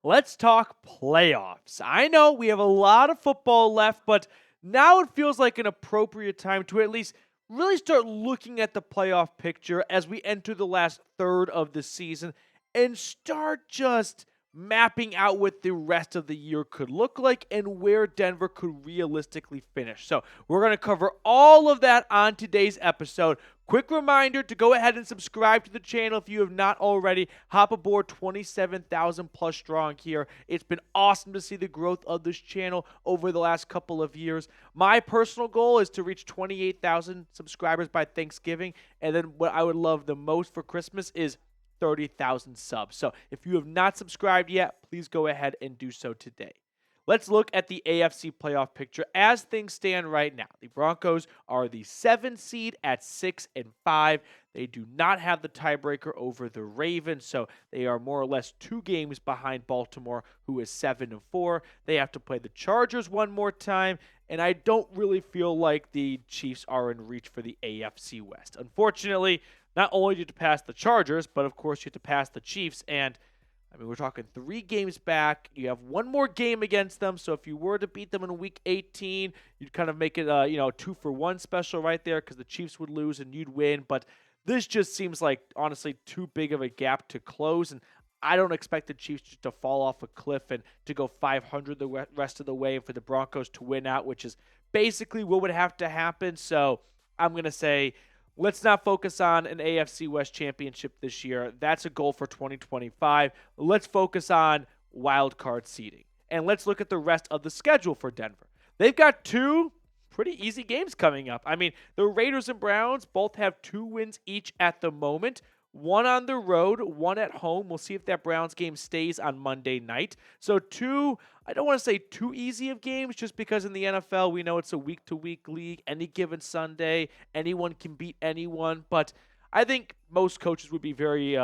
Let's talk playoffs. I know we have a lot of football left, but now it feels like an appropriate time to at least really start looking at the playoff picture as we enter the last third of the season and start just mapping out what the rest of the year could look like and where Denver could realistically finish. So we're going to cover all of that on today's episode. Quick reminder to go ahead and subscribe to the channel if you have not already. Hop aboard 27,000 plus strong here. It's been awesome to see the growth of this channel over the last couple of years. My personal goal is to reach 28,000 subscribers by Thanksgiving. And then what I would love the most for Christmas is 30,000 subs. So if you have not subscribed yet, please go ahead and do so today. Let's look at the AFC playoff picture as things stand right now. The Broncos are the 7th seed at 6-5. They do not have the tiebreaker over the Ravens, so they are more or less 2 games behind Baltimore, who is 7-4. They have to play the Chargers one more time, and I don't really feel like the Chiefs are in reach for the AFC West. Unfortunately, not only do you have to pass the Chargers, but of course you have to pass the Chiefs, and we're talking 3 games back. You have 1 more game against them, so if you were to beat them in week 18, you'd kind of make it a 2-for-1 special right there because the Chiefs would lose and you'd win. But this just seems like, honestly, too big of a gap to close, and I don't expect the Chiefs just to fall off a cliff and to go 500 the rest of the way and for the Broncos to win out, which is basically what would have to happen. So I'm going to say, let's not focus on an AFC West championship this year. That's a goal for 2025. Let's focus on wild card seeding. And let's look at the rest of the schedule for Denver. They've got 2 pretty easy games coming up. The Raiders and Browns both have 2 wins each at the moment. 1 on the road, 1 at home. We'll see if that Browns game stays on Monday night. So 2, I don't want to say too easy of games just because in the NFL we know it's a week-to-week league. Any given Sunday, anyone can beat anyone. But I think most coaches would be very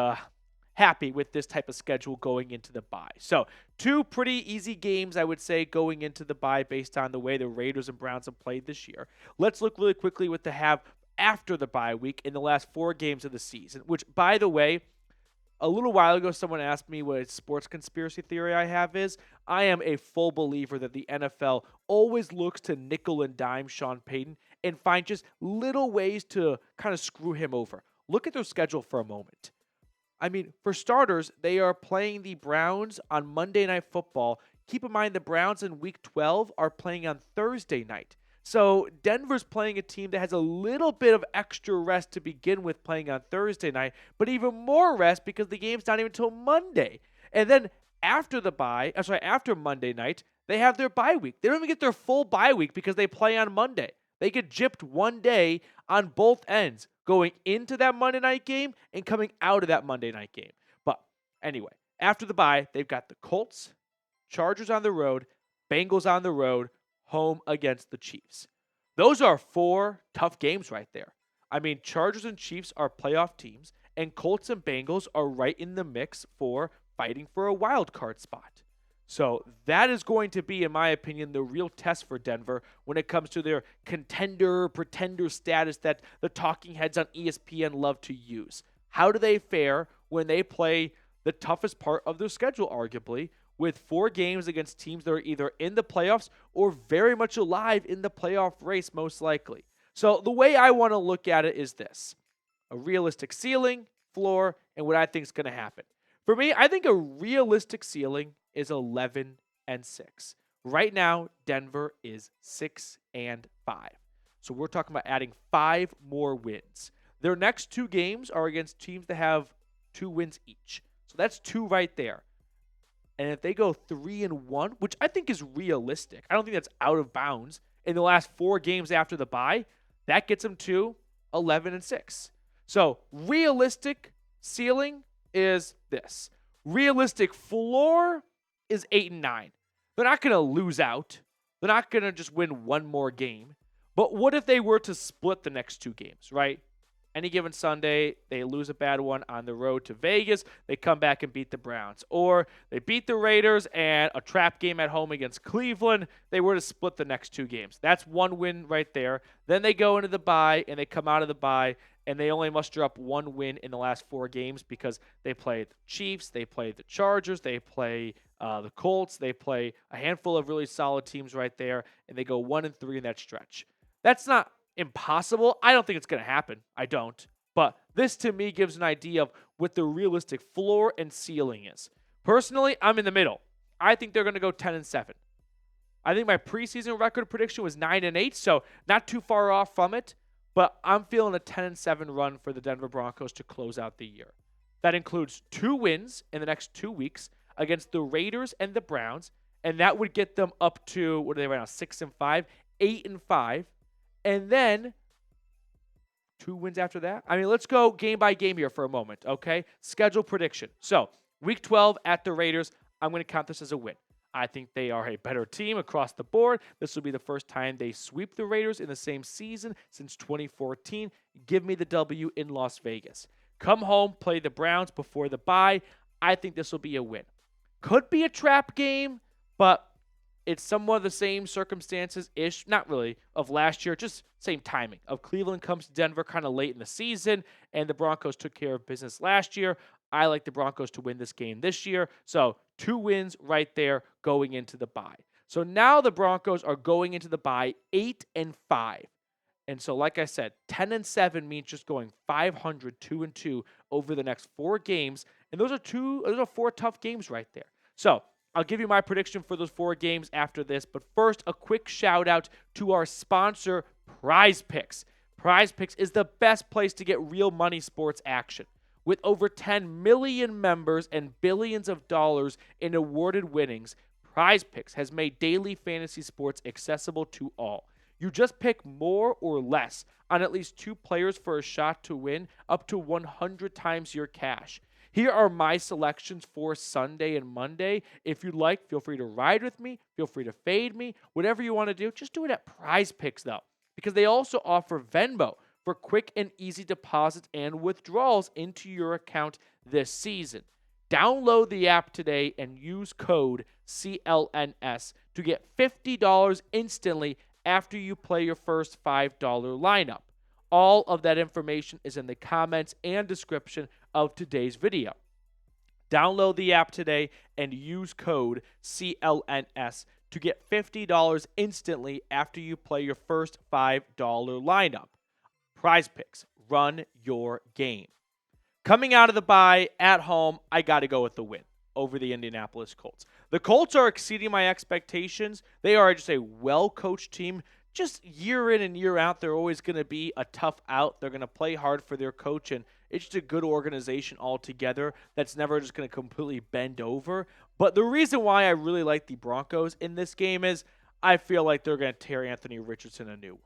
happy with this type of schedule going into the bye. So 2 pretty easy games, I would say, going into the bye based on the way the Raiders and Browns have played this year. Let's look really quickly what they have after the bye week in the last 4 games of the season, which, by the way, a little while ago, someone asked me what sports conspiracy theory I have is. I am a full believer that the NFL always looks to nickel and dime Sean Payton and find just little ways to kind of screw him over. Look at their schedule for a moment. For starters, they are playing the Browns on Monday Night Football. Keep in mind the Browns in Week 12 are playing on Thursday night. So Denver's playing a team that has a little bit of extra rest to begin with playing on Thursday night, but even more rest because the game's not even until Monday. And then after Monday night, they have their bye week. They don't even get their full bye week because they play on Monday. They get gypped 1 day on both ends, going into that Monday night game and coming out of that Monday night game. But anyway, after the bye, they've got the Colts, Chargers on the road, Bengals on the road, home against the Chiefs. Those are 4 tough games right there. Chargers and Chiefs are playoff teams, and Colts and Bengals are right in the mix for fighting for a wild card spot. So that is going to be, in my opinion, the real test for Denver when it comes to their contender-pretender status that the talking heads on ESPN love to use. How do they fare when they play the toughest part of their schedule, arguably, with 4 games against teams that are either in the playoffs or very much alive in the playoff race, most likely. So the way I want to look at it is this: a realistic ceiling, floor, and what I think is going to happen. For me, I think a realistic ceiling is 11-6. Right now, Denver is 6-5. So we're talking about adding 5 more wins. Their next 2 games are against teams that have 2 wins each. So that's 2 right there. And if they go 3-1, which I think is realistic, I don't think that's out of bounds, in the last 4 games after the bye, that gets them to 11-6. So realistic ceiling is this. Realistic floor is 8-9. They're not going to lose out. They're not going to just win 1 more game. But what if they were to split the next 2 games, right? Any given Sunday, they lose a bad one on the road to Vegas. They come back and beat the Browns. Or they beat the Raiders and a trap game at home against Cleveland. They were to split the next 2 games. That's 1 win right there. Then they go into the bye and they come out of the bye and they only muster up 1 win in the last 4 games because they play the Chiefs, they play the Chargers, they play the Colts. They play a handful of really solid teams right there, and they go 1-3 in that stretch. That's not impossible. I don't think it's going to happen. I don't. But this, to me, gives an idea of what the realistic floor and ceiling is. Personally, I'm in the middle. I think they're going to go 10-7. I think my preseason record prediction was 9-8, so not too far off from it. But I'm feeling a 10-7 run for the Denver Broncos to close out the year. That includes 2 wins in the next 2 weeks against the Raiders and the Browns, and that would get them up to, what are they right now, 6-5, 8-5, and then 2 wins after that. I mean, let's go game by game here for a moment, okay? Schedule prediction. So, week 12 at the Raiders, I'm going to count this as a win. I think they are a better team across the board. This will be the first time they sweep the Raiders in the same season since 2014. Give me the W in Las Vegas. Come home, play the Browns before the bye. I think this will be a win. Could be a trap game, but it's somewhat the same circumstances-ish, not really, of last year, just same timing. Of Cleveland comes to Denver kind of late in the season, and the Broncos took care of business last year. I like the Broncos to win this game this year. So 2 wins right there going into the bye. So now the Broncos are going into the bye 8-5. And so, like I said, 10-7 means just going 500, 2-2 over the next 4 games. And those are 4 tough games right there. So I'll give you my prediction for those 4 games after this. But first, a quick shout out to our sponsor, Prize Picks. Prize Picks is the best place to get real money sports action. With over 10 million members and billions of dollars in awarded winnings, Prize Picks has made daily fantasy sports accessible to all. You just pick more or less on at least 2 players for a shot to win up to 100 times your cash. Here are my selections for Sunday and Monday. If you'd like, feel free to ride with me. Feel free to fade me. Whatever you want to do, just do it at Prize Picks, though, because they also offer Venmo for quick and easy deposits and withdrawals into your account this season. Download the app today and use code CLNS to get $50 instantly after you play your first $5 lineup. All of that information is in the comments and description of today's video. Download the app today and use code CLNS to get $50 instantly after you play your first $5 lineup. Prize Picks, run your game. Coming out of the bye at home, I got to go with the win over the Indianapolis Colts. The Colts are exceeding my expectations. They are just a well-coached team. Just year in and year out, they're always going to be a tough out. They're going to play hard for their coach, and it's just a good organization altogether that's never just going to completely bend over. But the reason why I really like the Broncos in this game is I feel like they're going to tear Anthony Richardson a new one.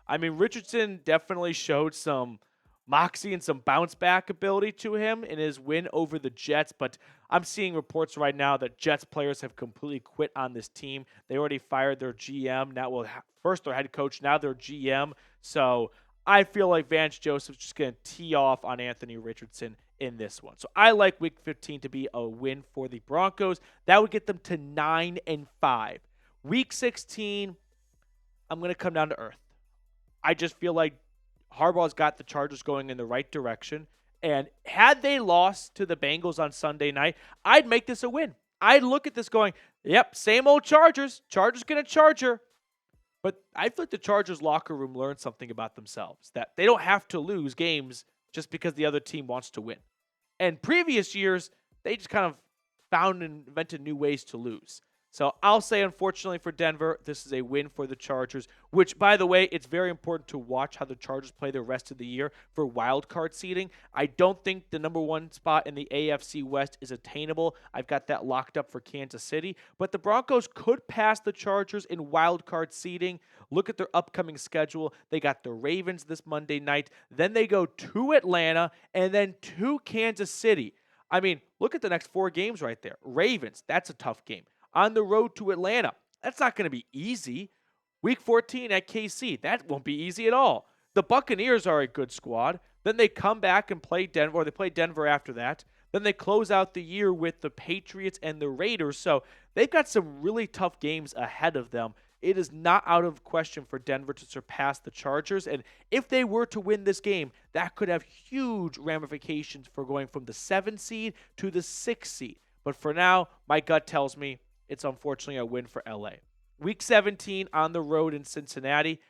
I mean, Richardson definitely showed some moxie and some bounce-back ability to him in his win over the Jets, but I'm seeing reports right now that Jets players have completely quit on this team. They already fired their GM. First their head coach, now their GM. So I feel like Vance Joseph's just going to tee off on Anthony Richardson in this one. So I like Week 15 to be a win for the Broncos. That would get them to 9-5. Week 16, I'm going to come down to earth. I just feel like Harbaugh's got the Chargers going in the right direction. And had they lost to the Bengals on Sunday night, I'd make this a win. I'd look at this going, yep, same old Chargers. Chargers going to Charger. But I feel like the Chargers locker room learned something about themselves, that they don't have to lose games just because the other team wants to win. And previous years, they just kind of found and invented new ways to lose. So I'll say, unfortunately for Denver, this is a win for the Chargers, which, by the way, it's very important to watch how the Chargers play the rest of the year for wild card seeding. I don't think the number 1 spot in the AFC West is attainable. I've got that locked up for Kansas City. But the Broncos could pass the Chargers in wild card seeding. Look at their upcoming schedule. They got the Ravens this Monday night. Then they go to Atlanta and then to Kansas City. I mean, look at the next 4 games right there. Ravens, that's a tough game. On the road to Atlanta, that's not going to be easy. Week 14 at KC, that won't be easy at all. The Buccaneers are a good squad. Then they come back and play Denver, or they play Denver after that. Then they close out the year with the Patriots and the Raiders. So they've got some really tough games ahead of them. It is not out of question for Denver to surpass the Chargers. And if they were to win this game, that could have huge ramifications for going from the 7 seed to the 6 seed. But for now, my gut tells me it's unfortunately a win for LA. Week 17 on the road in Cincinnati.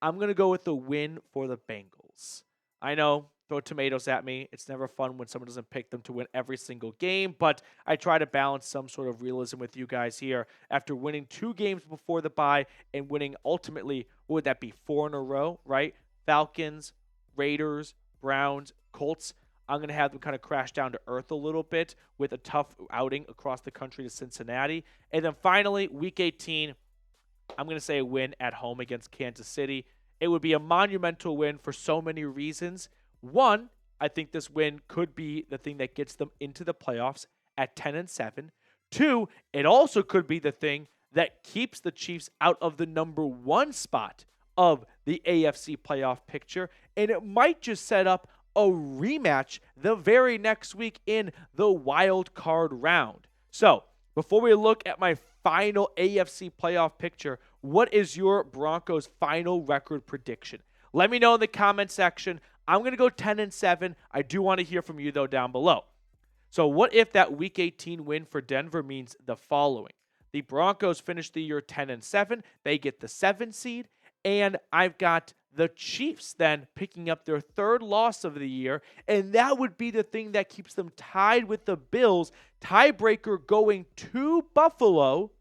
I'm going to go with the win for the Bengals. I know, throw tomatoes at me. It's never fun when someone doesn't pick them to win every single game, but I try to balance some sort of realism with you guys here. After winning 2 games before the bye and winning ultimately, what would that be, 4 in a row, right? Falcons, Raiders, Browns, Colts. I'm going to have them kind of crash down to earth a little bit with a tough outing across the country to Cincinnati. And then finally, Week 18, I'm going to say a win at home against Kansas City. It would be a monumental win for so many reasons. One, I think this win could be the thing that gets them into the playoffs at 10-7. 2, it also could be the thing that keeps the Chiefs out of the number 1 spot of the AFC playoff picture. And it might just set up a rematch the very next week in the wild card round. So, before we look at my final AFC playoff picture, what is your Broncos' final record prediction? Let me know in the comment section. I'm going to go 10-7. I do want to hear from you, though, down below. So what if that Week 18 win for Denver means the following? The Broncos finish the year 10-7. They get the 7 seed. And I've got the Chiefs then picking up their 3rd loss of the year, and that would be the thing that keeps them tied with the Bills. Tiebreaker going to Buffalo,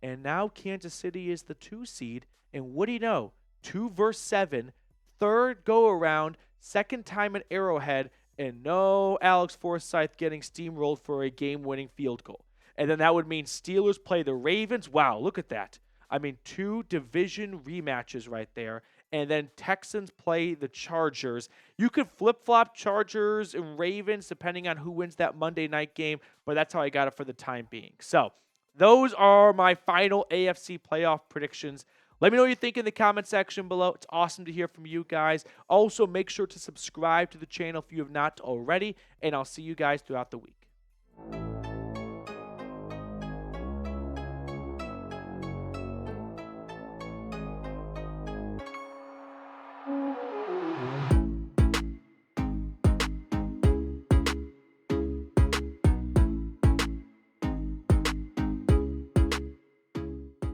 and now Kansas City is the 2 seed, and what do you know? 2 versus 7, 3rd go-around, 2nd time at Arrowhead, and no Alex Forsyth getting steamrolled for a game-winning field goal. And then that would mean Steelers play the Ravens. Wow, look at that. I mean, 2 division rematches right there. And then Texans play the Chargers. You could flip-flop Chargers and Ravens depending on who wins that Monday night game, but that's how I got it for the time being. So those are my final AFC playoff predictions. Let me know what you think in the comment section below. It's awesome to hear from you guys. Also, make sure to subscribe to the channel if you have not already, and I'll see you guys throughout the week.